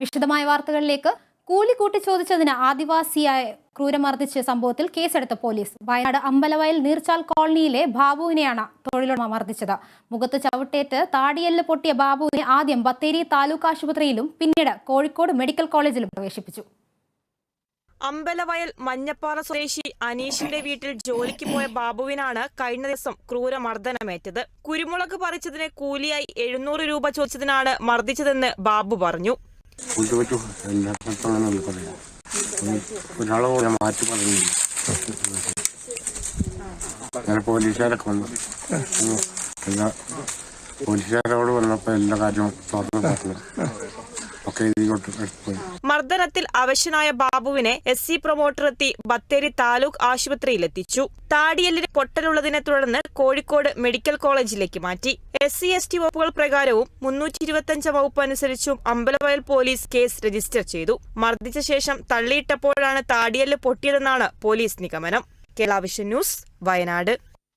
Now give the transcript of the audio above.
വിശദമായ വാർത്തകളിലേക്ക്. കൂലി കൂട്ടി ചോദിച്ചതിന് ആദിവാസിയായ ക്രൂരമർദ്ദിച്ച സംഭവത്തിൽ കേസെടുത്ത പോലീസ്. വയനാട് അമ്പലവയൽ നീർച്ചാൽ കോളനിയിലെ ബാബുവിനെയാണ് തൊഴിലുടമ മർദ്ദിച്ചത്. മുഖത്ത് ചവിട്ടേറ്റ് താടിയെല്ല് പൊട്ടിയ ബാബുവിനെ ആദ്യം ബത്തേരി താലൂക്ക് ആശുപത്രിയിലും പിന്നീട് കോഴിക്കോട് മെഡിക്കൽ കോളേജിലും പ്രവേശിപ്പിച്ചു. അമ്പലവയൽ മഞ്ഞപ്പാറ സ്വദേശി അനീഷിന്റെ വീട്ടിൽ ജോലിക്ക് പോയ ബാബുവിനാണ് കഴിഞ്ഞ ദിവസം ക്രൂരമർദ്ദനമേറ്റത്. കുരുമുളക് പറിച്ചതിന് കൂലിയായി 700 രൂപ ചോദിച്ചതിനാണ് മർദ്ദിച്ചതെന്ന് ബാബു പറഞ്ഞു. പോലീസുകാരോട് വന്നപ്പോ എല്ലാ കാര്യവും തുറന്നു. മർദ്ദനത്തിൽ അവശനായ ബാബുവിനെ SC പ്രൊമോട്ടർ എത്തി ബത്തേരി താലൂക്ക് ആശുപത്രിയിലെത്തിച്ചു. താടിയെല്ലിന് പൊട്ടലുള്ളതിനെ തുടർന്ന് കോഴിക്കോട് മെഡിക്കൽ കോളേജിലേക്ക് മാറ്റി. SC/ST വകുപ്പുകൾ പ്രകാരവും 325 വകുപ്പ് അനുസരിച്ചും അമ്പലവയൽ പോലീസ് കേസ് രജിസ്റ്റർ ചെയ്തു. മർദ്ദിച്ച ശേഷം തള്ളിയിട്ടപ്പോഴാണ് താടിയെല്ല് പൊട്ടിയതെന്നാണ് പോലീസ് നിഗമനം. Kerala vision news, Wayanad.